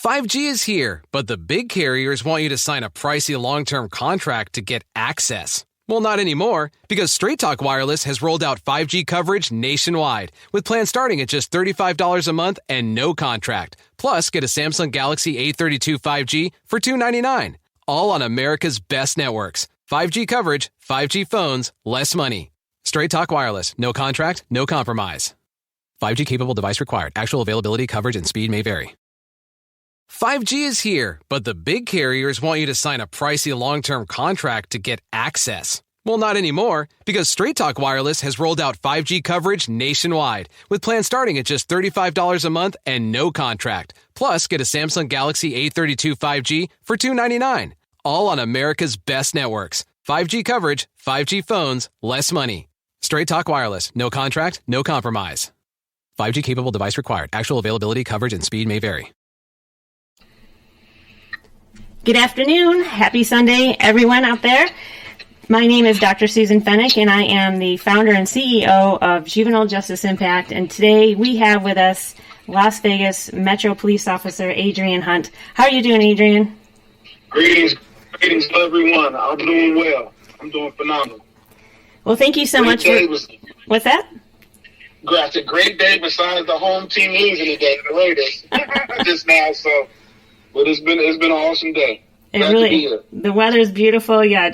5G is here, but the big carriers want you to sign a pricey long-term contract to get access. Well, not anymore, because Straight Talk Wireless has rolled out 5G coverage nationwide, with plans starting at just $35 a month and no contract. Plus, get a Samsung Galaxy A32 5G for $299. All on America's best networks. 5G coverage, 5G phones, less money. Straight Talk Wireless. No contract, no compromise. 5G capable device required. Actual availability, coverage, and speed may vary. 5G is here, but the big carriers want you to sign a pricey long-term contract to get access. Well, not anymore, because Straight Talk Wireless has rolled out 5G coverage nationwide, with plans starting at just $35 a month and no contract. Plus, get a Samsung Galaxy A32 5G for $299. All on America's best networks. 5G coverage, 5G phones, less money. Straight Talk Wireless. No contract, no compromise. 5G capable device required. Actual availability, coverage, and speed may vary. Good afternoon. Happy Sunday, everyone out there. My name is Dr. Susan Fennick, and I am the founder and CEO of Juvenile Justice Impact. And today we have with us Las Vegas Metro Police Officer Adrian Hunt. How are you doing, Adrian? Greetings to everyone. I'm doing well. I'm doing phenomenal. Well, thank you so much for... What's that? It's a great day besides the home team losing today, the Raiders, just now, so... But it's been an awesome day. The weather's beautiful. Yeah,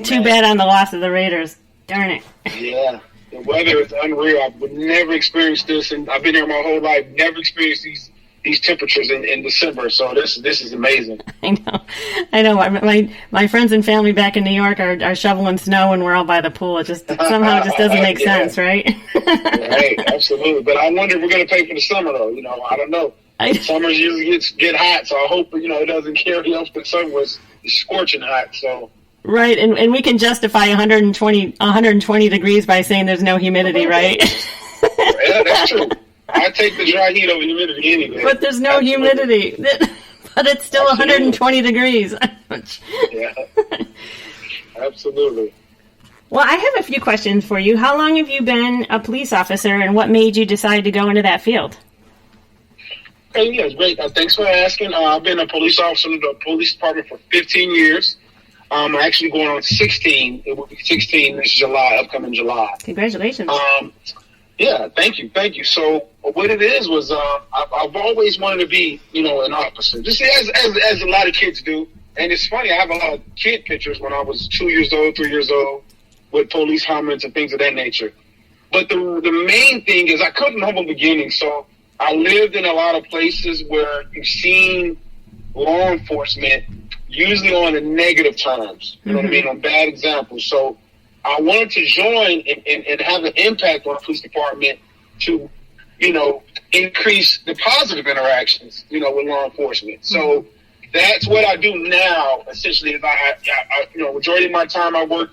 too bad on the loss of the Raiders. Darn it. Yeah, the weather is unreal. I would never experience this, and I've been here my whole life. Never experienced these temperatures in December. So this is amazing. I know. My friends and family back in New York are shoveling snow, and we're all by the pool. It just somehow just doesn't make sense, right? Right, absolutely. But I wonder if we're going to pay for the summer, though. I don't know. Summers usually get hot, so I hope it doesn't carry up. The summer was scorching hot, so. Right, and we can justify 120 degrees by saying there's no humidity, right? Yeah, that's true. I take the dry heat over humidity anyway. But there's no humidity. But it's still 120 degrees. Yeah, absolutely. Well, I have a few questions for you. How long have you been a police officer, and what made you decide to go into that field? Hey, yes, great. Thanks for asking. I've been a police officer in the police department for 15 years. I'm actually going on 16. It will be 16 this upcoming July. Congratulations. Yeah, thank you. So what it is was I've always wanted to be, an officer, just as a lot of kids do. And it's funny, I have a lot of kid pictures when I was 2 years old, 3 years old, with police helmets and things of that nature. But the main thing is I come from humble beginnings, so I lived in a lot of places where you've seen law enforcement usually on the negative terms, you know what I mean, on bad examples. So I wanted to join and have an impact on the police department to, increase the positive interactions, with law enforcement. So that's what I do now, essentially. Is I majority of my time I work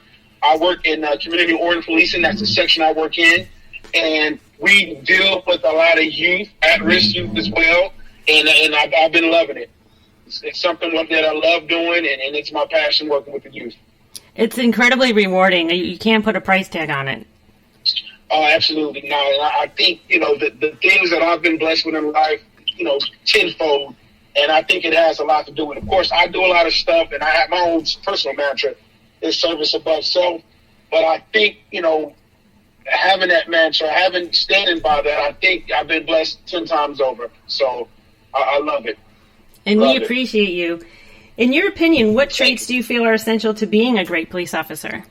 in community oriented policing. That's the section I work in. And we deal with a lot of youth, at-risk youth as well, and I've been loving it. It's something that I love doing, and it's my passion working with the youth. It's incredibly rewarding. You can't put a price tag on it. Oh, absolutely not. And I think, the things that I've been blessed with in life, tenfold, and I think it has a lot to do with it. Of course, I do a lot of stuff, and I have my own personal mantra, is service above self, but I think, having that mantra, standing by that, I think I've been blessed 10 times over. So I love it. And we appreciate you. In your opinion, what traits do you feel are essential to being a great police officer?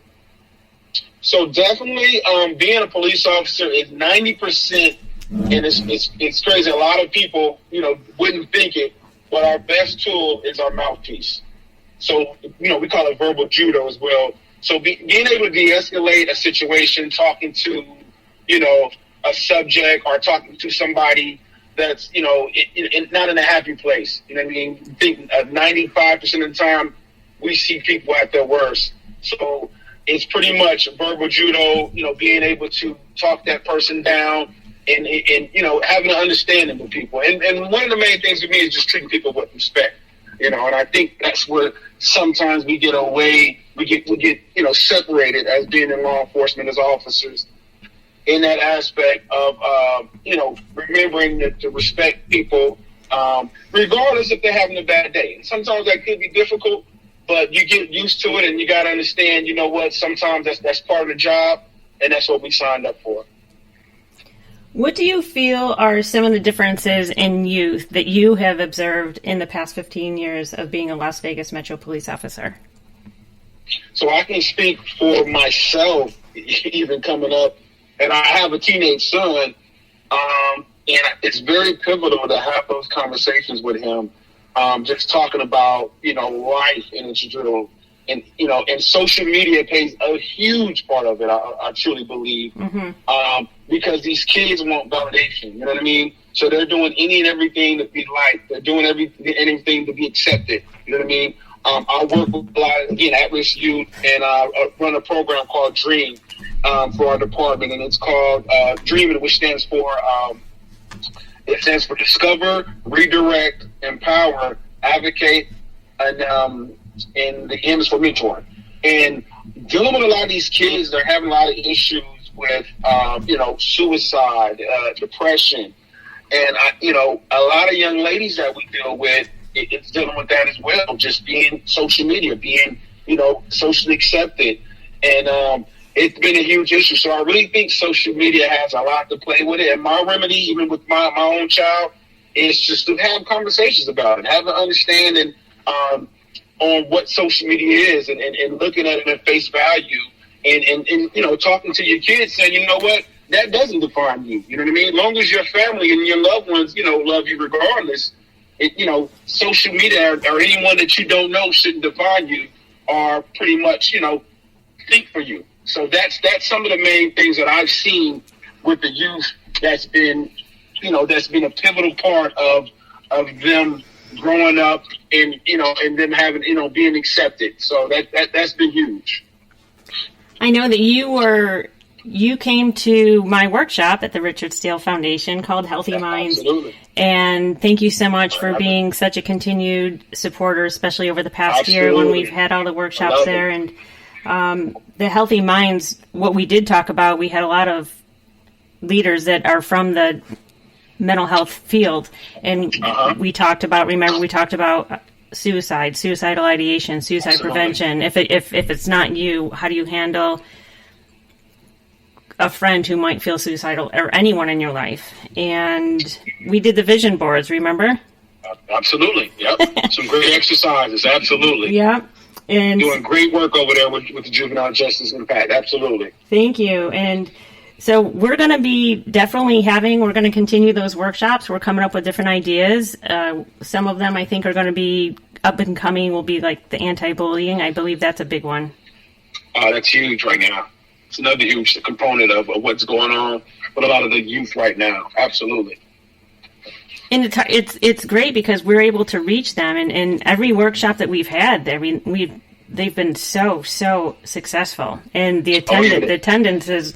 So definitely being a police officer is 90%, and it's crazy. A lot of people, wouldn't think it, but our best tool is our mouthpiece. So, we call it verbal judo as well. So being able to de-escalate a situation, talking to, a subject or talking to somebody that's, not in a happy place. You know what I mean? I think 95% of the time we see people at their worst. So it's pretty much verbal judo, being able to talk that person down and having an understanding with people. And one of the main things with me is just treating people with respect. And I think that's where sometimes we get separated as being in law enforcement as officers in that aspect of, remembering to respect people, regardless if they're having a bad day. And sometimes that could be difficult, but you get used to it, and you got to understand, you know what, sometimes that's part of the job, and that's what we signed up for. What do you feel are some of the differences in youth that you have observed in the past 15 years of being a Las Vegas Metro Police officer? So I can speak for myself, even coming up, and I have a teenage son, and it's very pivotal to have those conversations with him, just talking about, life in its general. And, and social media plays a huge part of it, I truly believe, because these kids want validation, you know what I mean? So they're doing any and everything to be liked. They're doing anything to be accepted, you know what I mean? I work with a lot of, again, at-risk youth, and I run a program called DREAM for our department, and it's called DREAM, which stands for Discover, Redirect, Empower, Advocate, and the M is for mentoring. And dealing with a lot of these kids, they're having a lot of issues with, suicide, depression. And, a lot of young ladies that we deal with, it's dealing with that as well, just being social media, being, socially accepted. And it's been a huge issue. So I really think social media has a lot to play with it. And my remedy, even with my own child, is just to have conversations about it, have an understanding on what social media is, and looking at it at face value, and talking to your kids, saying, you know what, that doesn't define you. You know what I mean? As long as your family and your loved ones, love you regardless, social media or anyone that you don't know shouldn't define you, or pretty much, think for you. So that's some of the main things that I've seen with the youth that's been a pivotal part of them growing up and and them having being accepted. So that's been huge. I know that you came to my workshop at the Richard Steele Foundation called Healthy Minds. Absolutely. And thank you so much for being such a continued supporter, especially over the past year when we've had all the workshops there. And the Healthy Minds, what we did talk about, we had a lot of leaders that are from the mental health field, and we talked about suicidal ideation, suicide prevention. If it's not you, how do you handle a friend who might feel suicidal, or anyone in your life? And we did the vision boards, remember? Absolutely. Yep. Some great exercises. Absolutely. Yep. And doing great work over there with the Juvenile Justice Impact. Absolutely. Thank you. And so we're going to be we're going to continue those workshops. We're coming up with different ideas. Some of them I think are going to be up and coming, will be like the anti-bullying. I believe that's a big one. That's huge right now. It's another huge component of what's going on with a lot of the youth right now. Absolutely. And it's great because we're able to reach them. And every workshop that we've had, they've been so successful. And the attendance is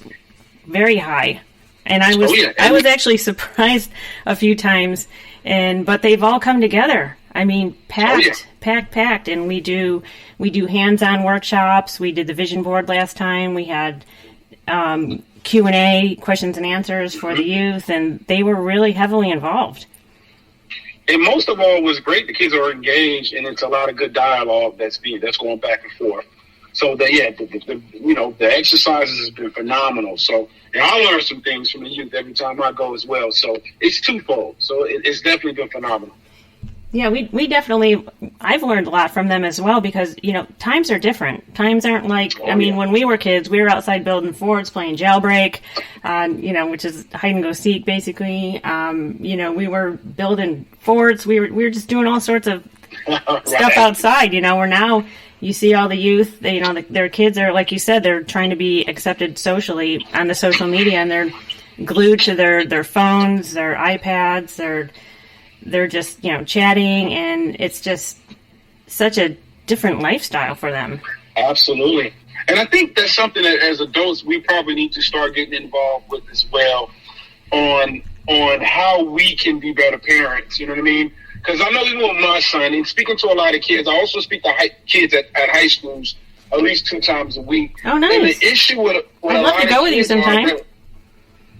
very high, and I was actually surprised a few times, but they've all come together. I mean, packed, and we do hands-on workshops. We did the vision board last time. We had Q&A, questions and answers for the youth, and they were really heavily involved. And most of all, was great. The kids are engaged, and it's a lot of good dialogue that's going back and forth. So the exercises has been phenomenal. So, and I learn some things from the youth every time I go as well. So it's twofold. So it's definitely been phenomenal. Yeah, we definitely, I've learned a lot from them as well, because, times are different. Times aren't like, when we were kids, we were outside building forts, playing jailbreak, which is hide and go seek basically. We were building forts. We were just doing all sorts of stuff outside, where now you see all the youth, their kids are, like you said, they're trying to be accepted socially on the social media, and they're glued to their phones, their iPads, they're just, chatting, and it's just such a different lifestyle for them. Absolutely. And I think that's something that as adults we probably need to start getting involved with as well, on how we can be better parents, you know what I mean? Because I know even with my son, and speaking to a lot of kids, I also speak to kids at high schools at least 2 times a week. Oh, nice. And the issue with I'd love to go with you sometime.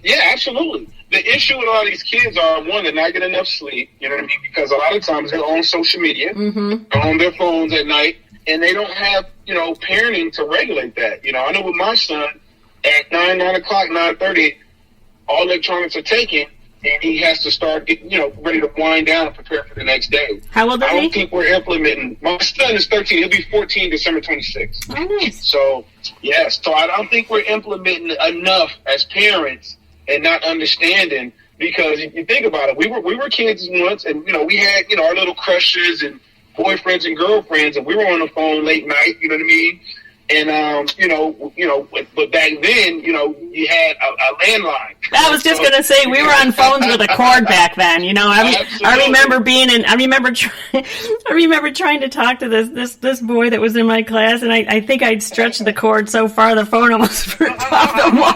Yeah, absolutely. the issue with a lot of these kids are, one, they're not getting enough sleep, you know what I mean? Because a lot of times they're on social media, they're on their phones at night, and they don't have, parenting to regulate that. I know with my son, at 9 o'clock, 9:30, all electronics are taken, and he has to start getting, ready to wind down and prepare for the next day. How old is he? I don't think we're implementing. My son is 13. He'll be 14 December 26th. Oh, nice. So, yes. So I don't think we're implementing enough as parents and not understanding, because if you think about it, we were kids once, and, we had, our little crushes and boyfriends and girlfriends, and we were on the phone late night, you know what I mean? And, but back then, you had a landline. I was just going to say, we were on phones with a cord back then, I remember trying to talk to this boy that was in my class, and I think I'd stretched the cord so far the phone almost ripped off the wall.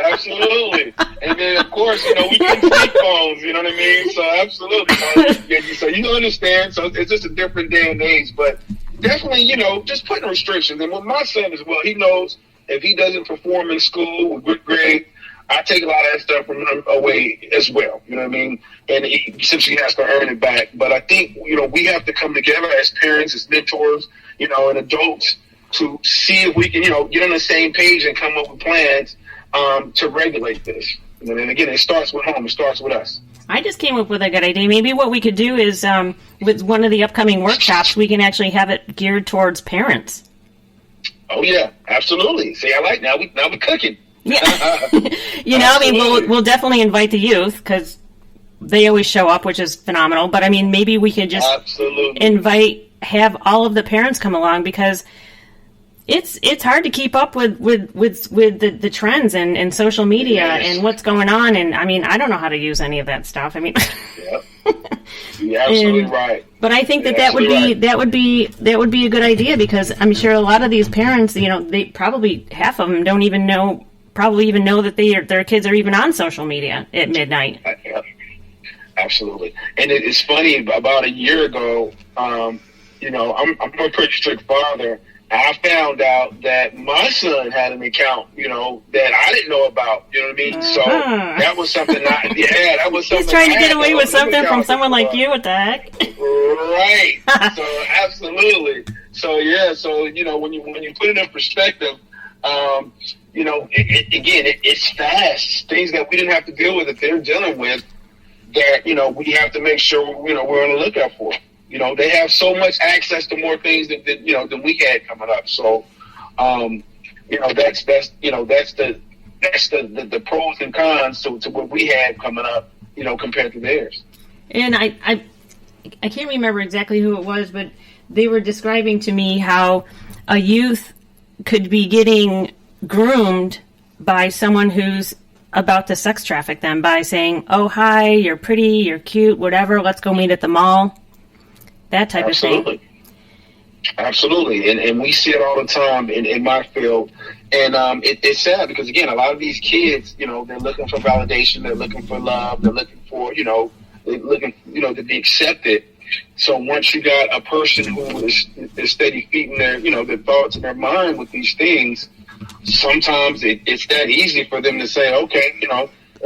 Absolutely. And then, of course, we couldn't take phones, you know what I mean? So, absolutely. So you understand. So, it's just a different day and age. But definitely, just putting restrictions. And with my son as well, he knows if he doesn't perform in school with good grade, I take a lot of that stuff from him away as well. You know what I mean? And he essentially has to earn it back. But I think, we have to come together as parents, as mentors, and adults to see if we can, get on the same page and come up with plans to regulate this. And then again, it starts with home. It starts with us. I just came up with a good idea. Maybe what we could do is, with one of the upcoming workshops, we can actually have it geared towards parents. Oh yeah, absolutely. See, I like now we're cooking. Yeah, we'll definitely invite the youth because they always show up, which is phenomenal. But I mean, maybe we could just have all of the parents come along, because it's hard to keep up with the trends and social media and what's going on. And I mean, I don't know how to use any of that stuff. I mean, yep. You're absolutely right. But I think that would be a good idea, because I'm sure a lot of these parents, they probably, half of them don't even know that their kids are even on social media at midnight. Yep. Absolutely. And it's funny, about a year ago, I'm a pretty strict father. I found out that my son had an account, that I didn't know about. You know what I mean? So that was something. That was something. He's trying to get away with something from someone like you. What the heck? Right. So absolutely. So yeah. So when you put it in perspective, it's fast. Things that we didn't have to deal with that they're dealing with, that we have to make sure we're on the lookout for. They have so much access to more things than we had coming up. So, that's the pros and cons to what we had coming up, compared to theirs. And I can't remember exactly who it was, but they were describing to me how a youth could be getting groomed by someone who's about to sex traffic them by saying, "Oh, hi, you're pretty, you're cute, whatever, let's go meet at the mall." That type of thing. Absolutely. And we see it all the time in my field. And it's sad because, again, a lot of these kids, they're looking for validation. They're looking for love. They're looking for, they're looking, to be accepted. So once you got a person who is steady feeding their, their thoughts and their mind with these things, sometimes it's that easy for them to say, okay,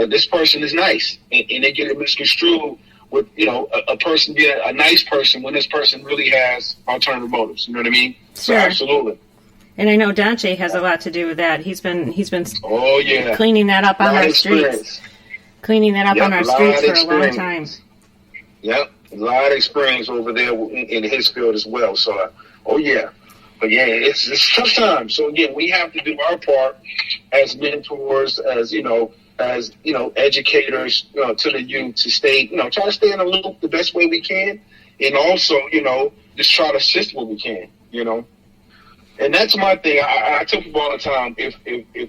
this person is nice. And they get it misconstrued with, a person being a nice person when this person really has alternative motives. You know what I mean? Sure. So absolutely. And I know Dante has a lot to do with that. He's been oh yeah, cleaning that up on our streets. Cleaning that up on our streets for a long time. Yep. A lot of experience over there in his field as well. So, oh yeah. But yeah, it's tough times. So again, we have to do our part as mentors, as educators to the youth to stay, try to stay in the loop the best way we can, and also, just try to assist what we can, And that's my thing. I tell people all the time: if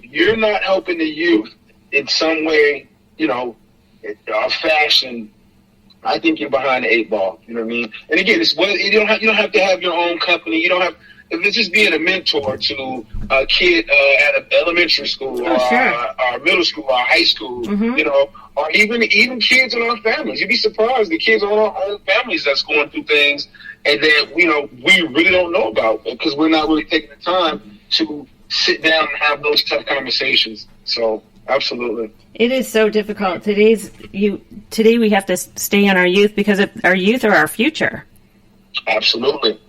you're not helping the youth in some way, or fashion, I think you're behind the 8 ball. You know what I mean? And again, you don't have to have your own company. You don't have. If it's just being a mentor to a kid at an elementary school or middle school or high school, or even kids in our families. You'd be surprised the kids in our own families that's going through things and that we really don't know about because we're not really taking the time to sit down and have those tough conversations. So Absolutely. It is so difficult. Today we have to stay on our youth because our youth are our future. Absolutely.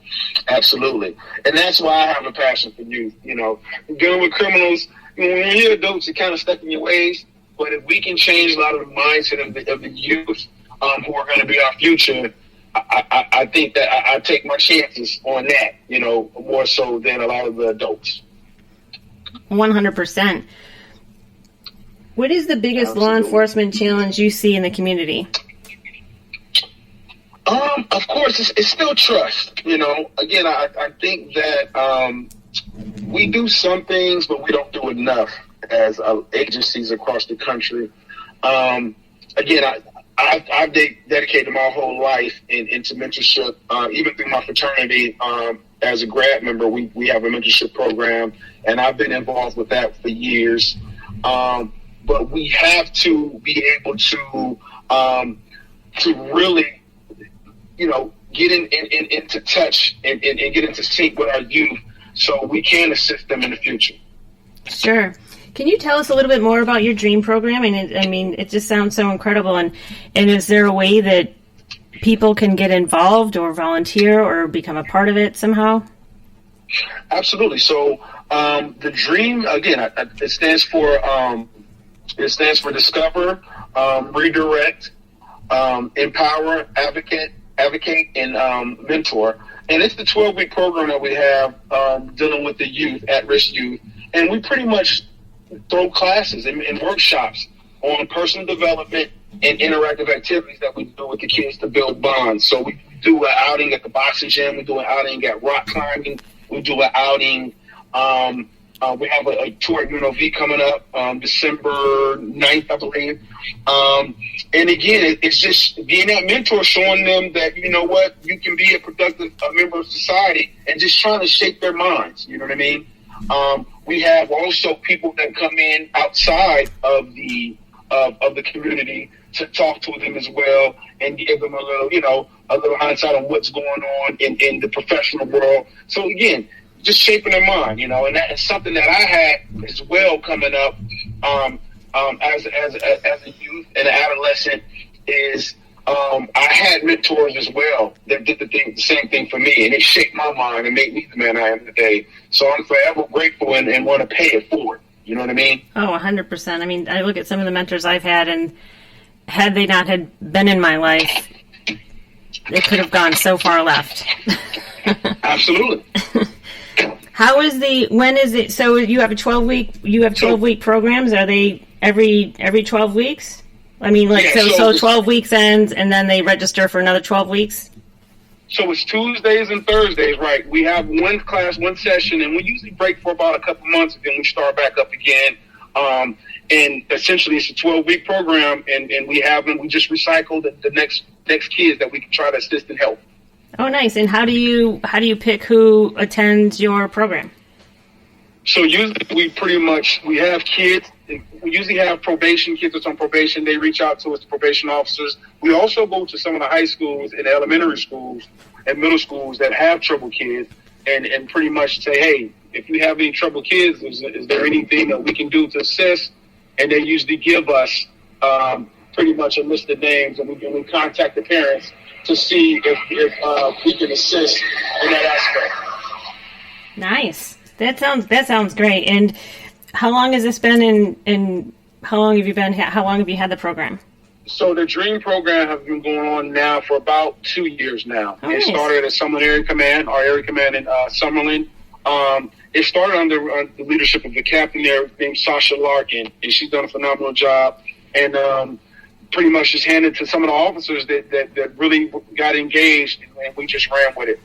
Absolutely. And that's why I have a passion for youth. Dealing with criminals, when you're adults, you're kind of stuck in your ways. But if we can change a lot of the mindset of the youth who are going to be our future, I think that I take my chances on that, more so than a lot of the adults. 100%. What is the biggest law enforcement challenge you see in the community? Of course, it's still trust. Again, I think that we do some things, but we don't do enough as agencies across the country. Again, I've dedicated my whole life into mentorship, even through my fraternity. As a grad member, we have a mentorship program, and I've been involved with that for years. But we have to be able to really, get into touch and get into sync with our youth so we can assist them in the future. Sure. Can you tell us a little bit more about your DREAM program? It just sounds so incredible. And is there a way that people can get involved or volunteer or become a part of it somehow? Absolutely. So the DREAM, again, it stands for Discover, Redirect, Empower, Advocate, and Mentor. And it's the 12-week program that we have dealing with the youth, at-risk youth. And we pretty much throw classes and workshops on personal development and interactive activities that we do with the kids to build bonds. So we do an outing at the boxing gym. We do an outing at rock climbing. We do an outing. We have a tour at UNLV coming up December 9th, I believe. And again, it's just being that mentor, showing them that, you can be a productive member of society and just trying to shape their minds. You know what I mean? We have also people that come in outside of the community to talk to them as well and give them a little hindsight on what's going on in the professional world. So again, just shaping their mind, and that is something that I had as well coming up as a youth and an adolescent. Is I had mentors as well that did the same thing for me, and it shaped my mind and made me the man I am today. So I'm forever grateful and want to pay it forward. You know what I mean? Oh, 100%. I look at some of the mentors I've had, and had they not had been in my life, it could have gone so far left. Absolutely. When is it? So you have 12 week programs. Are they every 12 weeks? So 12 weeks ends and then they register for another 12 weeks? So it's Tuesdays and Thursdays, right? We have one class, one session, and we usually break for about a couple months, and then we start back up again. And essentially it's a 12-week program, and we have them. We just recycle the next kids that we can try to assist and help. Oh, nice. And how do you pick who attends your program? So usually we have kids. We usually have kids that's on probation. They reach out to us, the probation officers. We also go to some of the high schools and elementary schools and middle schools that have troubled kids and pretty much say, hey, if you have any troubled kids, is there anything that we can do to assist? And they usually give us pretty much a list of names, and we contact the parents to see if we can assist in that aspect. Nice. That sounds great. And how long has this been how long have you had the program? So the DREAM program has been going on now for about 2 years now. Oh, it started at Summerlin Area Command, our area command in Summerlin. It started under the leadership of the captain there named Sasha Larkin, and she's done a phenomenal job. And pretty much just handed to some of the officers that really got engaged, and we just ran with it,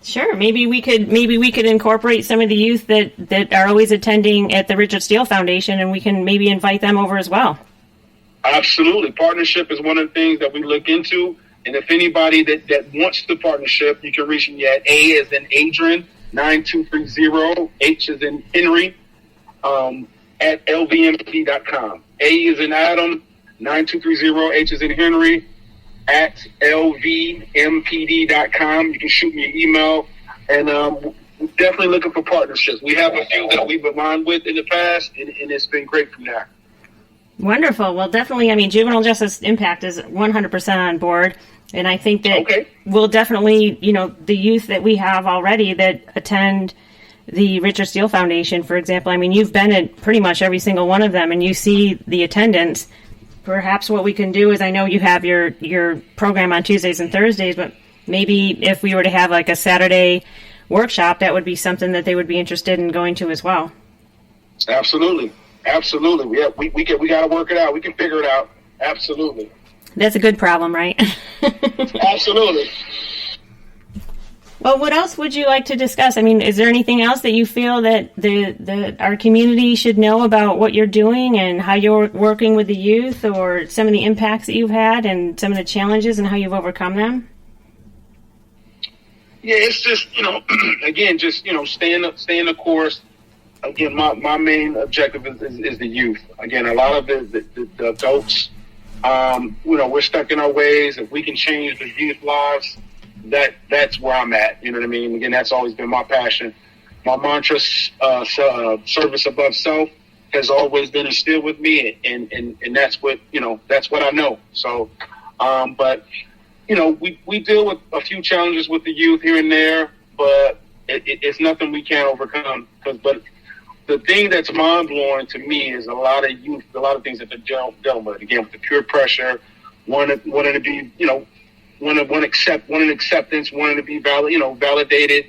Sure. Maybe we could incorporate some of the youth that are always attending at the Richard Steele Foundation, and we can maybe invite them over as well. Absolutely. Partnership is one of the things that we look into. And if anybody that wants the partnership, you can reach me at A as in Adrian, 9230, H as in Henry, at lvmp.com. A as in Adam, 9230, H as in Henry, at lvmpd.com. You can shoot me an email, and we're definitely looking for partnerships. We have a few that we've aligned with in the past, and it's been great from there. Wonderful. Well, definitely, I mean, Juvenile Justice Impact is 100% on board. And I think that we'll definitely, the youth that we have already that attend the Richard Steele Foundation, for example, I mean, you've been at pretty much every single one of them and you see the attendance. Perhaps what we can do is, I know you have your program on Tuesdays and Thursdays, but maybe if we were to have like a Saturday workshop, that would be something that they would be interested in going to as well. Absolutely. Absolutely. Yeah, we got to work it out. We can figure it out. Absolutely. That's a good problem, right? Absolutely. Well, what else would you like to discuss? I mean, is there anything else that you feel that our community should know about what you're doing and how you're working with the youth, or some of the impacts that you've had and some of the challenges and how you've overcome them? Yeah, it's just, again, just, stay in the course. Again, my main objective is the youth. Again, a lot of the adults, we're stuck in our ways. If we can change the youth lives, that's where I'm at. You know what I mean? Again, that's always been my passion. My mantra, service above self, has always been instilled with me, and that's what I know. So, but we deal with a few challenges with the youth here and there, but it's nothing we can't overcome. But the thing that's mind blowing to me is a lot of youth, a lot of things that they're dealing with. Again, with the peer pressure, wanting to be, wanting acceptance, wanting to be validated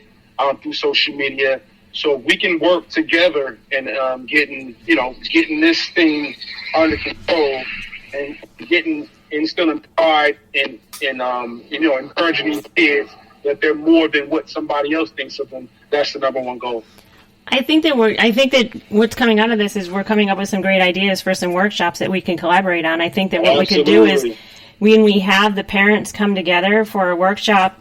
through social media. So we can work together and getting this thing under control and instilling pride and encouraging these kids that they're more than what somebody else thinks of them. That's the number one goal. I think that what's coming out of this is we're coming up with some great ideas for some workshops that we can collaborate on. I think that what we could do is, when we have the parents come together for a workshop,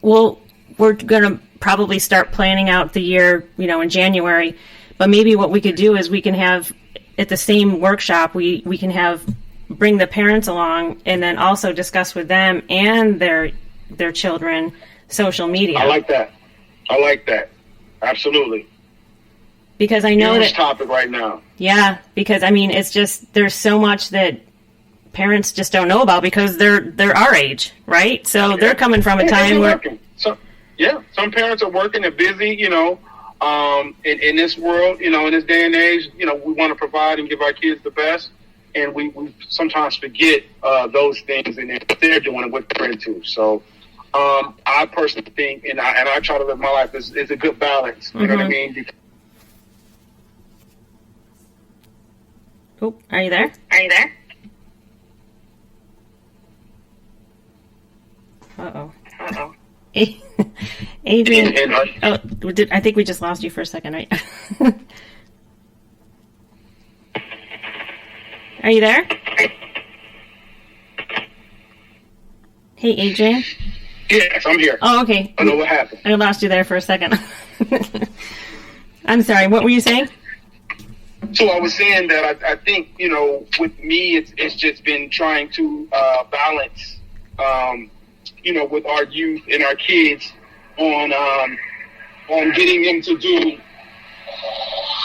we're going to probably start planning out the year, in January. But maybe what we could do is we can have at the same workshop, we can bring the parents along and then also discuss with them and their children social media. I like that. Absolutely. Because I know huge topic right now. Yeah, because it's just there's so much that parents just don't know about because they're our age, right? So they're coming from a time where some parents are working, they're busy, in this world, in this day and age, we want to provide and give our kids the best, and we sometimes forget those things and what they're doing and what they're into. So I personally think, and I try to live my life, is a good balance. You know what I mean? Oh, are you there? Uh-oh. Adrian, I think we just lost you for a second, right? Are you there? Hey, Adrian? Yes, I'm here. Oh, okay. I know what happened. I lost you there for a second. I'm sorry, what were you saying? So I was saying that I think, with me, it's just been trying to balance, with our youth and our kids on getting them to do,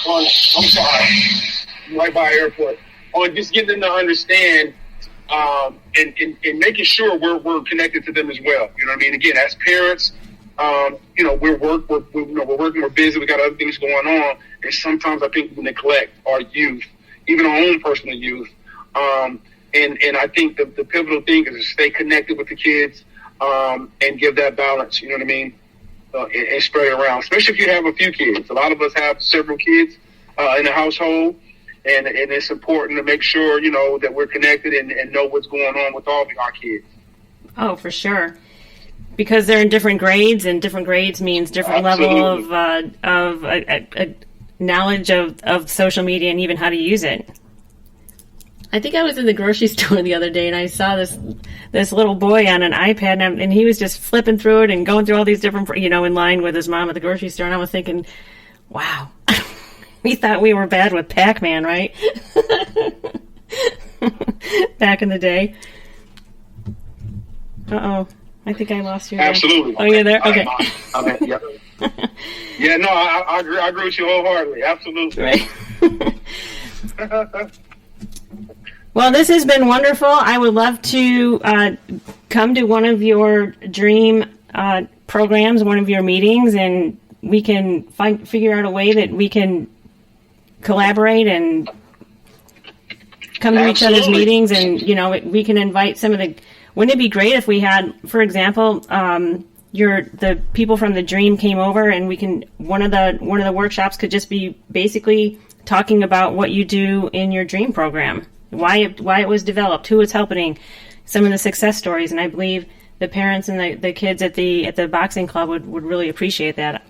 I'm sorry, right by airport, on just getting them to understand and making sure we're connected to them as well. You know what I mean? Again, as parents, we're working, we're busy, we got other things going on, and sometimes I think we neglect our youth, even our own personal youth. And I think the pivotal thing is to stay connected with the kids and give that balance. You know what I mean? And spread it around, especially if you have a few kids. A lot of us have several kids in the household, and it's important to make sure that we're connected and know what's going on with all of our kids. Oh, for sure. Because they're in different grades, and different grades means different level of knowledge of social media and even how to use it. I think I was in the grocery store the other day, and I saw this little boy on an iPad, and he was just flipping through it and going through all these different, in line with his mom at the grocery store, and I was thinking, wow, we thought we were bad with Pac-Man, right? Back in the day. Uh-oh. I think I lost you. Absolutely. Oh, you're there? Okay. Yeah. Yeah, no, I agree with you wholeheartedly. Absolutely. Right. Well, this has been wonderful. I would love to come to one of your dream programs, one of your meetings, and we can figure out a way that we can collaborate and come to each other's meetings, and we can invite some of the. Wouldn't it be great if we had, for example, the people from the Dream came over, and we can one of the workshops could just be basically talking about what you do in your Dream program, why it was developed, who it's helping, some of the success stories, and I believe the parents and the kids at the boxing club would really appreciate that.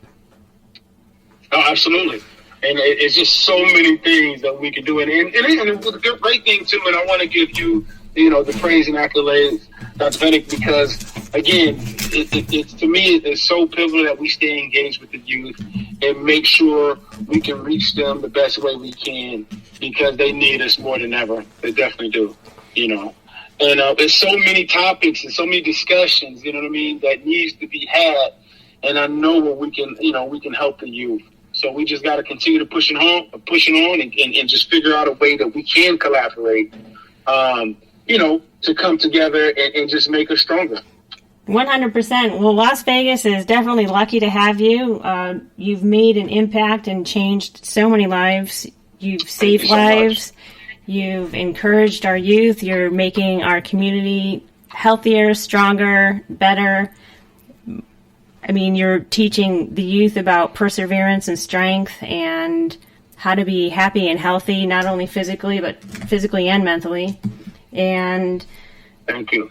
Oh, absolutely. And it's just so many things that we can do. And the great thing, too, and I want to give you, the praise and accolades, Dr. Fennick, because, again, it's to me, it's so pivotal that we stay engaged with the youth and make sure we can reach them the best way we can, because they need us more than ever. They definitely do, And there's so many topics and so many discussions, that needs to be had. And I know what we can help the youth. So we just got to continue to pushing on and just figure out a way that we can collaborate, to come together and just make us stronger. 100%. Well, Las Vegas is definitely lucky to have you. You've made an impact and changed so many lives. You've saved lives. You've encouraged our youth. You're making our community healthier, stronger, better. I mean, you're teaching the youth about perseverance and strength and how to be happy and healthy, not only physically, but physically and mentally. And thank you.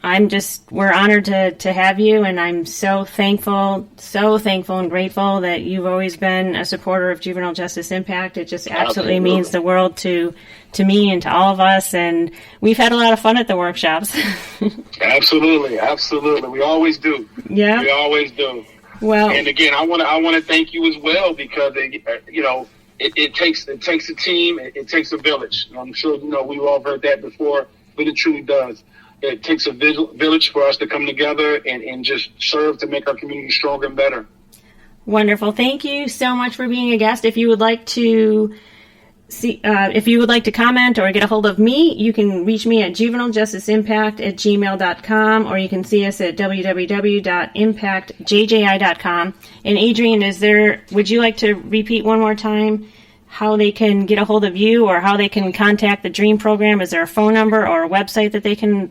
We're honored to have you, and I'm so thankful and grateful that you've always been a supporter of Juvenile Justice Impact. It just absolutely means the world to me and to all of us, and we've had a lot of fun at the workshops. Absolutely. We always do. Yeah. We always do. Well, and again, I want to thank you as well, because it takes a team, it takes a village. I'm sure we've all heard that before, but it truly does. It takes a village for us to come together and just serve to make our community stronger and better. Wonderful. Thank you so much for being a guest. If you would like to comment or get a hold of me, you can reach me at juvenilejusticeimpact@gmail.com, or you can see us at www.impactjji.com. And Adrian, would you like to repeat one more time how they can get a hold of you or how they can contact the Dream program? Is there a phone number or a website that they can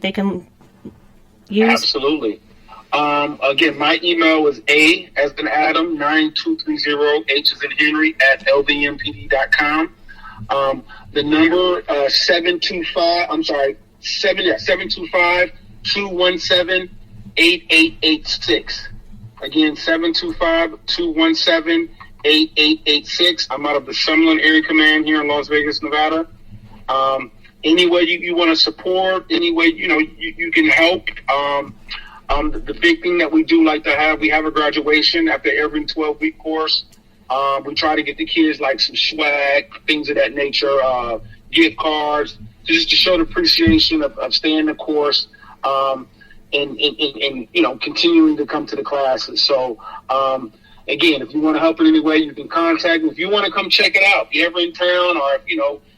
use? Absolutely. Again, my email is A as in Adam 9230 H as in Henry @lvmpd.com. The number 725-217-8886. Again, 725-217-8886. I'm out of the Summerlin Area Command here in Las Vegas, Nevada. Any way you want to support, any way you can help. The big thing that we do like to have, we have a graduation after every 12-week course. We try to get the kids like some swag, things of that nature, gift cards, just to show the appreciation of staying the course, and continuing to come to the classes. So, again, if you want to help in any way, you can contact me. If you want to come check it out, if you're ever in town, or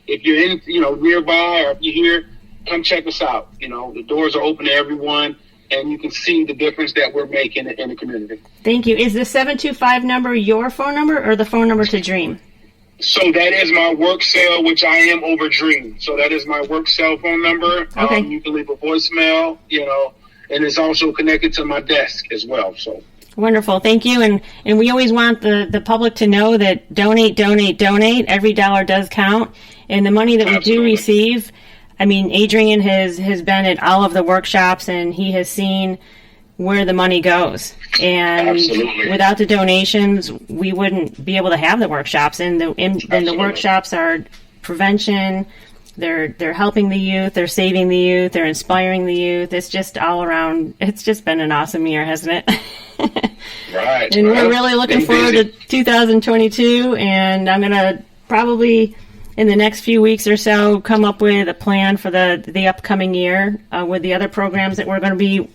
if you're in nearby, or if you're here, come check us out. The doors are open to everyone, and you can see the difference that we're making in the community. Thank you. Is the 725 number your phone number or the phone number to Dream? So that is my work cell, which I am over Dream. So that is my work cell phone number. Okay. You can leave a voicemail, and it's also connected to my desk as well. So wonderful. Thank you. And we always want the public to know that donate. Every dollar does count. And the money that we do receive, I mean, Adrian has been at all of the workshops, and he has seen where the money goes. And without the donations, we wouldn't be able to have the workshops. And the workshops are prevention. They're helping the youth. They're saving the youth. They're inspiring the youth. It's just all around. It's just been an awesome year, hasn't it? Right. And we're really looking forward to 2022. And I'm going to probably, in the next few weeks or so, come up with a plan for the upcoming year with the other programs that we're going to be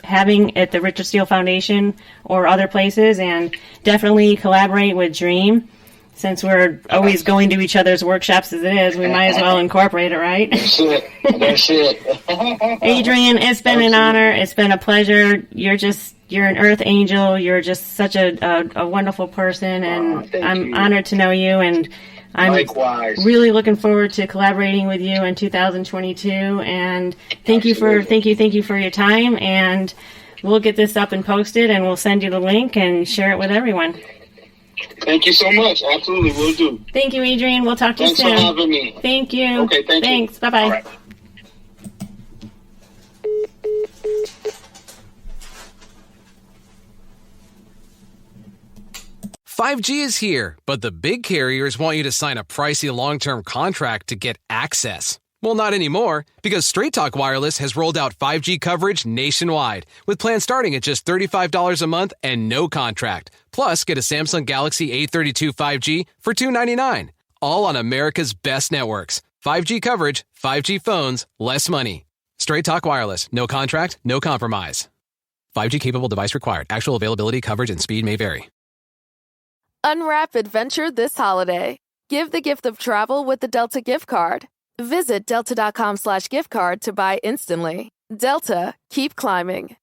having at the Richard Steele Foundation or other places, and definitely collaborate with Dream. Since we're always going to each other's workshops as it is, we might as well incorporate it, right? That's it. Adrian, it's been an honor. It's been a pleasure. You're an earth angel. You're just such a wonderful person, and I'm honored to know you. And I'm Likewise. really looking forward to collaborating with you in 2022. And thank you for your time. And we'll get this up and posted, and we'll send you the link and share it with everyone. Thank you so much. Absolutely, will do. Thank you, Adrian. We'll talk to you soon. Thanks for having me. Thank you. Okay, Thanks. Bye-bye. All right. $5G is here, but the big carriers want you to sign a pricey long-term contract to get access. Well, not anymore, because Straight Talk Wireless has rolled out 5G coverage nationwide, with plans starting at just $35 a month and no contract. Plus, get a Samsung Galaxy A32 5G for $299, all on America's best networks. 5G coverage, 5G phones, less money. Straight Talk Wireless, no contract, no compromise. 5G capable device required. Actual availability, coverage, and speed may vary. Unwrap adventure this holiday. Give the gift of travel with the Delta gift card. Visit delta.com/gift card to buy instantly. Delta, keep climbing.